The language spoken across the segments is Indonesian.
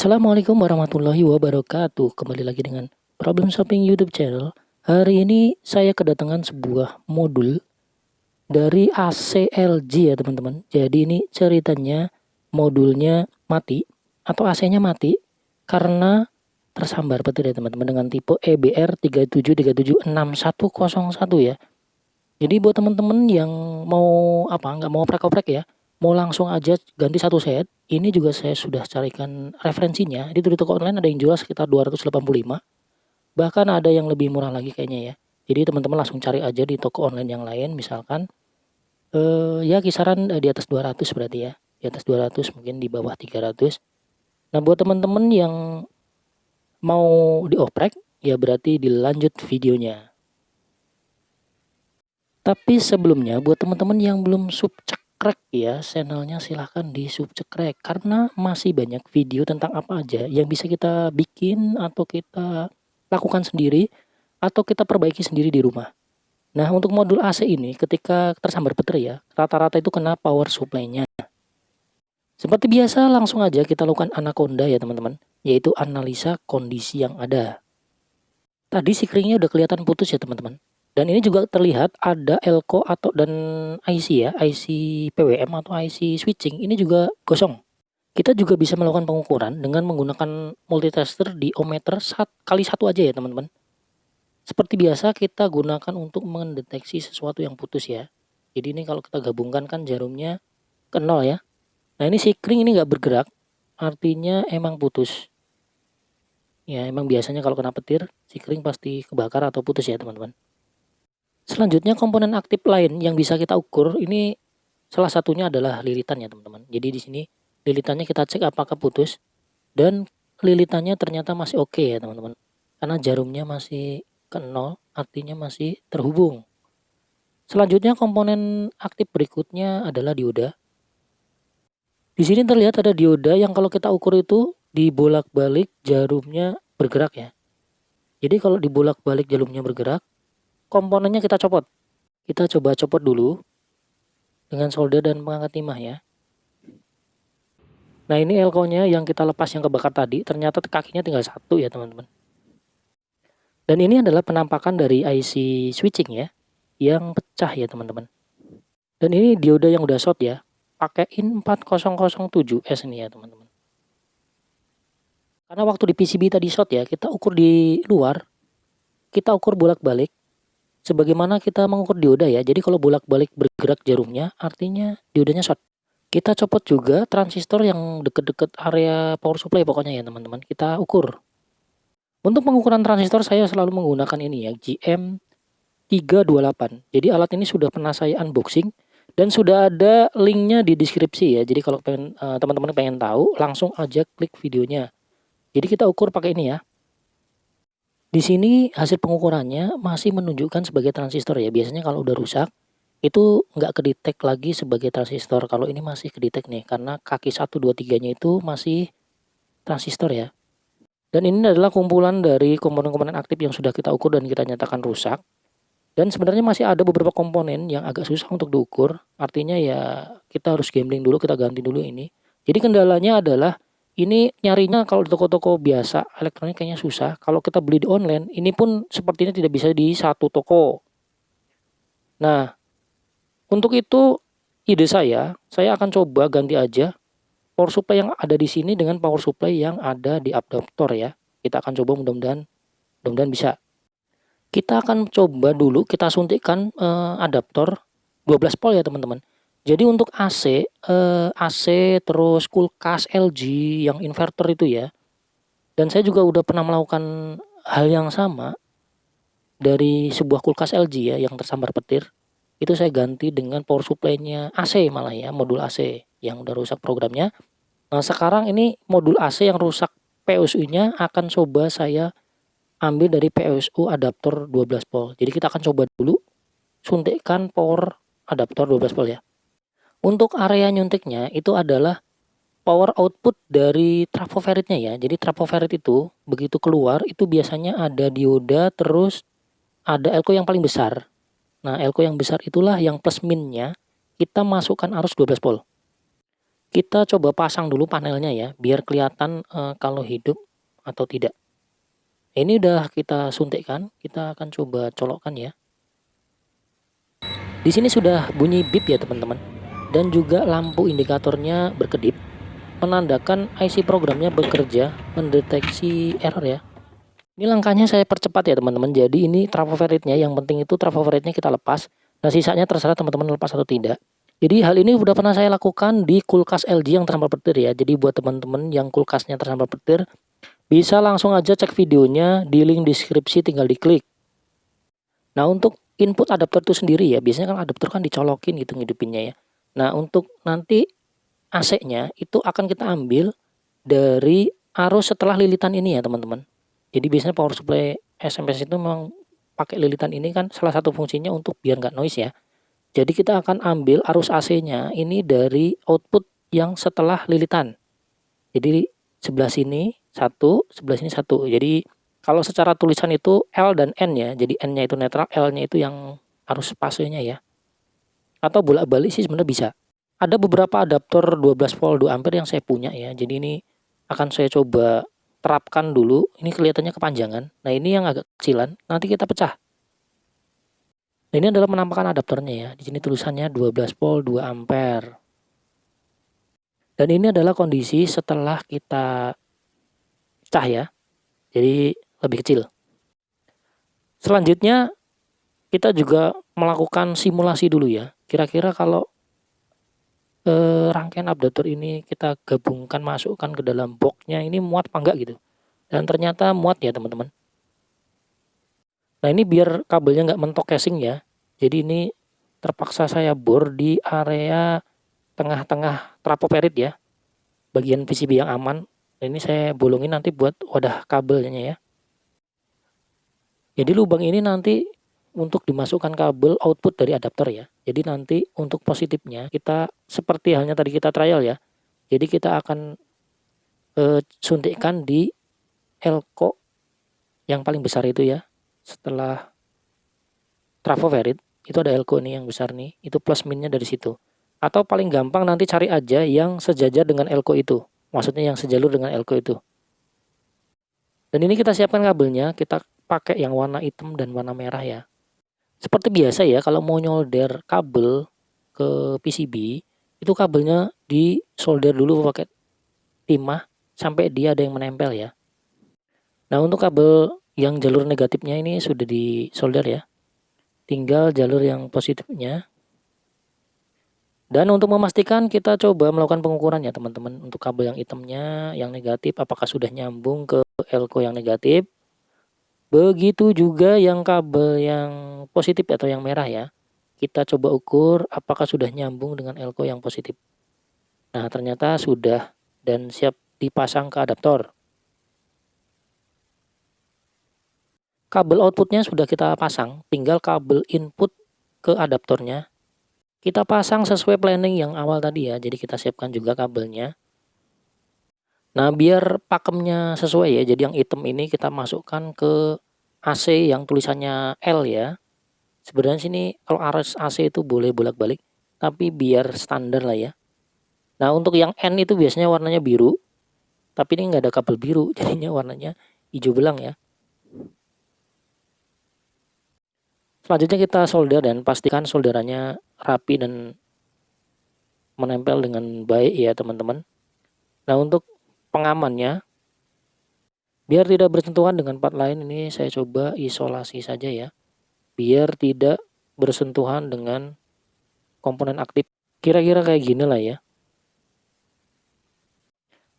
Assalamualaikum warahmatullahi wabarakatuh. Kembali lagi dengan Problem Solving YouTube channel. Hari ini saya kedatangan sebuah modul dari ACLG ya teman-teman. Jadi ini ceritanya modulnya mati atau AC-nya mati karena tersambar petir ya teman-teman dengan tipe EBR 37376101 ya. Jadi buat teman-teman yang mau nggak mau oprek-oprek ya, mau langsung aja ganti satu set, ini juga saya sudah carikan referensinya. Di toko online ada yang jual sekitar 285, bahkan ada yang lebih murah lagi kayaknya ya. Jadi teman-teman langsung cari aja di toko online yang lain, misalkan ya kisaran di atas 200 berarti ya. Di atas 200 mungkin di bawah 300. Nah, buat teman-teman yang mau dioprek ya berarti dilanjut videonya. Tapi sebelumnya buat teman-teman yang belum subscribe ya channelnya, silahkan di subscribe karena masih banyak video tentang apa aja yang bisa kita bikin atau kita lakukan sendiri atau kita perbaiki sendiri di rumah. Nah, untuk modul AC ini ketika tersambar petir ya, rata-rata itu kena power supply-nya. Seperti biasa langsung aja kita lakukan anaconda ya teman-teman, yaitu analisa kondisi yang ada. Tadi sikringnya udah kelihatan putus ya teman-teman. Dan ini juga terlihat ada elko atau dan IC ya, IC PWM atau IC switching ini juga gosong. Kita juga bisa melakukan pengukuran dengan menggunakan multitester di ohmmeter kali satu aja ya teman-teman. Seperti biasa kita gunakan untuk mendeteksi sesuatu yang putus ya. Jadi ini kalau kita gabungkan kan jarumnya ke nol ya. Nah ini sikring ini nggak bergerak, artinya emang putus. Ya emang biasanya kalau kena petir, sikring pasti kebakar atau putus ya teman-teman. Selanjutnya komponen aktif lain yang bisa kita ukur ini salah satunya adalah lilitan ya teman-teman. Jadi di sini lilitannya kita cek apakah putus dan lilitannya ternyata masih oke ya teman-teman. Karena jarumnya masih ke nol, artinya masih terhubung. Selanjutnya komponen aktif berikutnya adalah dioda. Di sini terlihat ada dioda yang kalau kita ukur itu dibolak-balik jarumnya bergerak ya. Jadi kalau dibolak-balik jarumnya bergerak, komponennya kita copot. Kita coba copot dulu dengan solder dan pengangkat timah ya. Nah ini elko-nya yang kita lepas yang kebakar tadi, ternyata kakinya tinggal satu ya teman-teman. Dan ini adalah penampakan dari IC switching ya, yang pecah ya teman-teman. Dan ini dioda yang udah short ya, pakai IN 4007S ini ya teman-teman. Karena waktu di PCB tadi short ya, kita ukur di luar, kita ukur bolak-balik, sebagaimana kita mengukur dioda ya. Jadi kalau bolak-balik bergerak jarumnya, artinya diodanya short. Kita copot juga transistor yang deket-deket area power supply pokoknya ya teman-teman. Kita ukur. Untuk pengukuran transistor saya selalu menggunakan ini ya, GM328. Jadi alat ini sudah pernah saya unboxing dan sudah ada linknya di deskripsi ya. Jadi kalau teman-teman pengen tahu, langsung aja klik videonya. Jadi kita ukur pakai ini ya. Di sini hasil pengukurannya masih menunjukkan sebagai transistor ya. Biasanya kalau udah rusak, itu nggak kedetek lagi sebagai transistor. Kalau ini masih kedetek nih, karena kaki 1, 2, 3-nya itu masih transistor ya. Dan ini adalah kumpulan dari komponen-komponen aktif yang sudah kita ukur dan kita nyatakan rusak. Dan sebenarnya masih ada beberapa komponen yang agak susah untuk diukur. Artinya ya kita harus gambling dulu, kita ganti dulu ini. Jadi kendalanya adalah ini nyarinya kalau di toko-toko biasa elektronik kayaknya susah. Kalau kita beli di online, ini pun sepertinya tidak bisa di satu toko. Nah, untuk itu ide saya akan coba ganti aja power supply yang ada di sini dengan power supply yang ada di adaptor ya. Kita akan coba mudah-mudahan bisa. Kita akan coba dulu kita suntikkan adaptor 12 volt ya teman-teman. Jadi untuk AC terus kulkas LG yang inverter itu ya. Dan saya juga udah pernah melakukan hal yang sama dari sebuah kulkas LG ya yang tersambar petir. Itu saya ganti dengan power supply-nya AC malah ya, modul AC yang udah rusak programnya. Nah, sekarang ini modul AC yang rusak PSU-nya akan coba saya ambil dari PSU adaptor 12 volt. Jadi kita akan coba dulu suntikkan power adaptor 12 volt ya. Untuk area nyuntiknya itu adalah power output dari trafo ferritnya ya. Jadi trafo ferrit itu begitu keluar itu biasanya ada dioda terus ada elko yang paling besar. Nah, elko yang besar itulah yang plus minnya kita masukkan arus 12 volt. kita coba pasang dulu panelnya ya, biar kelihatan kalau hidup atau tidak. Ini udah kita suntikkan, kita akan coba colokkan ya. Di sini sudah bunyi bip ya teman-teman, dan juga lampu indikatornya berkedip, menandakan IC programnya bekerja mendeteksi error ya. Ini langkahnya saya percepat ya teman-teman. Jadi ini trafo favoritnya, yang penting itu trafo favoritnya kita lepas. Nah sisanya terserah teman-teman lepas atau tidak. Jadi hal ini udah pernah saya lakukan di kulkas LG yang tersambar petir ya. Jadi buat teman-teman yang kulkasnya tersambar petir, bisa langsung aja cek videonya di link deskripsi, tinggal diklik. Nah untuk input adaptor itu sendiri ya, biasanya kan adaptor kan dicolokin gitu ngidupinnya ya. Nah untuk nanti AC-nya itu akan kita ambil dari arus setelah lilitan ini ya teman-teman. Jadi biasanya power supply SMS itu memang pakai lilitan ini kan, salah satu fungsinya untuk biar nggak noise ya. Jadi kita akan ambil arus AC-nya ini dari output yang setelah lilitan. Jadi sebelah sini satu, sebelah sini satu. Jadi kalau secara tulisan itu L dan N ya. Jadi N-nya itu netral, L-nya itu yang arus fasenya ya. Atau bolak-balik sih sebenarnya bisa. Ada beberapa adaptor 12 volt 2 ampere yang saya punya ya. Jadi ini akan saya coba terapkan dulu. Ini kelihatannya kepanjangan. Nah ini yang agak kecilan, nanti kita pecah. Nah, ini adalah penampakan adaptornya ya. Di sini tulisannya 12 volt 2 ampere. Dan ini adalah kondisi setelah kita pecah ya. Jadi lebih kecil. Selanjutnya kita juga melakukan simulasi dulu ya. Kira-kira kalau rangkaian adaptor ini kita gabungkan, masukkan ke dalam boxnya, ini muat apa enggak gitu. Dan ternyata muat ya teman-teman. Nah ini biar kabelnya nggak mentok casing ya. Jadi ini terpaksa saya bor di area tengah-tengah trafo ferit ya. Bagian PCB yang aman. Nah, ini saya bolongin nanti buat wadah kabelnya ya. Jadi lubang ini nanti untuk dimasukkan kabel output dari adaptor ya. Jadi nanti untuk positifnya kita seperti halnya tadi kita trial ya. Jadi kita akan suntikkan di elko yang paling besar itu ya. Setelah trafo ferit itu ada elko nih yang besar nih, itu plus minnya dari situ. Atau paling gampang nanti cari aja yang sejajar dengan elko itu, maksudnya yang sejalur dengan elko itu. Dan ini kita siapkan kabelnya, kita pakai yang warna hitam dan warna merah ya. Seperti biasa ya, kalau mau nyolder kabel ke PCB, itu kabelnya disolder dulu pakai timah sampai dia ada yang menempel ya. Nah untuk kabel yang jalur negatifnya ini sudah disolder ya. Tinggal jalur yang positifnya. Dan untuk memastikan kita coba melakukan pengukuran ya teman-teman. Untuk kabel yang hitamnya, yang negatif, apakah sudah nyambung ke elko yang negatif. Begitu juga yang kabel yang positif atau yang merah ya. Kita coba ukur apakah sudah nyambung dengan elko yang positif. Nah ternyata sudah dan siap dipasang ke adaptor. Kabel outputnya sudah kita pasang, tinggal kabel input ke adaptornya kita pasang sesuai planning yang awal tadi ya. Jadi kita siapkan juga kabelnya. Nah biar pakemnya sesuai ya, jadi yang hitam ini kita masukkan ke AC yang tulisannya L ya. Sebenarnya sini kalau arus AC itu boleh bolak-balik, tapi biar standar lah ya. Nah untuk yang N itu biasanya warnanya biru, tapi ini nggak ada kabel biru, jadinya warnanya hijau belang ya. Selanjutnya kita solder dan pastikan solderannya rapi dan menempel dengan baik ya teman-teman. Nah untuk pengamannya, biar tidak bersentuhan dengan part lain, ini saya coba isolasi saja ya. Biar tidak bersentuhan dengan komponen aktif. Kira-kira kayak gini lah ya.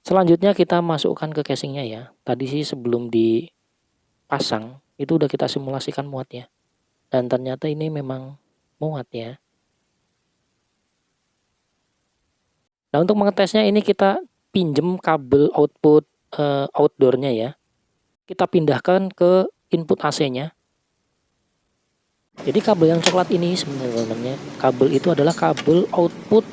Selanjutnya kita masukkan ke casingnya ya. Tadi sih sebelum dipasang, itu udah kita simulasikan muatnya. Dan ternyata ini memang muat ya. Nah untuk mengetesnya ini kita pinjem kabel output outdoornya ya. Kita pindahkan ke input AC-nya. Jadi kabel yang coklat ini sebenarnya kabel itu adalah kabel output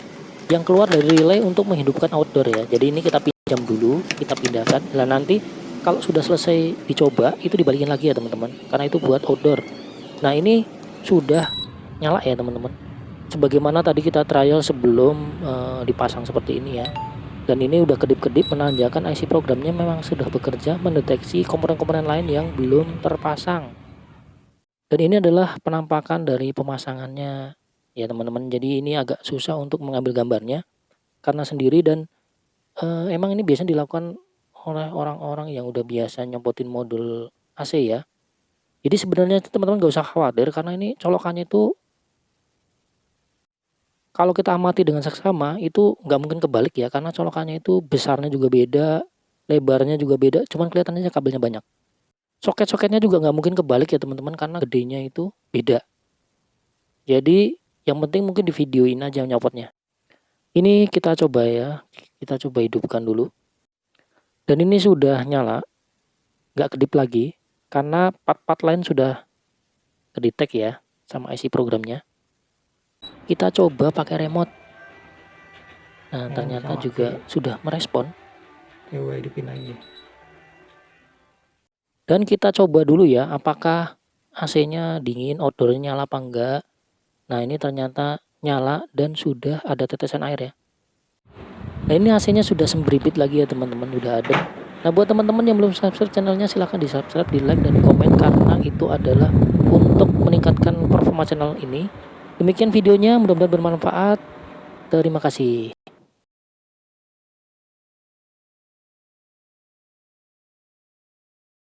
yang keluar dari relay untuk menghidupkan outdoor ya. Jadi ini kita pinjam dulu, kita pindahkan. Dan nanti kalau sudah selesai dicoba itu dibalikin lagi ya teman-teman. Karena itu buat outdoor. Nah ini sudah nyala ya teman-teman. sebagaimana tadi kita trial sebelum dipasang seperti ini ya. Dan ini udah kedip-kedip menandakan IC programnya memang sudah bekerja mendeteksi komponen-komponen lain yang belum terpasang. Dan ini adalah penampakan dari pemasangannya ya teman-teman. Jadi ini agak susah untuk mengambil gambarnya karena sendiri, dan emang ini biasanya dilakukan oleh orang-orang yang udah biasa nyempotin modul AC ya. Jadi sebenarnya teman-teman gak usah khawatir karena ini colokannya itu kalau kita amati dengan seksama itu nggak mungkin kebalik ya, karena colokannya itu besarnya juga beda, lebarnya juga beda, cuman kelihatannya kabelnya banyak. Soket-soketnya juga nggak mungkin kebalik ya teman-teman karena gedenya itu beda. Jadi yang penting mungkin di videoin aja nyopotnya. Ini kita coba ya, kita coba hidupkan dulu. Dan ini sudah nyala, nggak kedip lagi karena part-part lain sudah kedetek ya sama IC programnya. Kita coba pakai remote. Nah, ternyata juga sudah merespon. Coba hidupin lagi. Dan kita coba dulu ya, apakah AC-nya dingin, outdoor-nya nyala apa enggak. Nah, ini ternyata nyala dan sudah ada tetesan air ya. Nah, ini AC-nya sudah sembribit lagi ya teman-teman, udah ada. Nah, buat teman-teman yang belum subscribe channelnya, silahkan di subscribe, di like, dan di komen karena itu adalah untuk meningkatkan performa channel ini. Demikian videonya, mudah-mudahan bermanfaat. Terima kasih.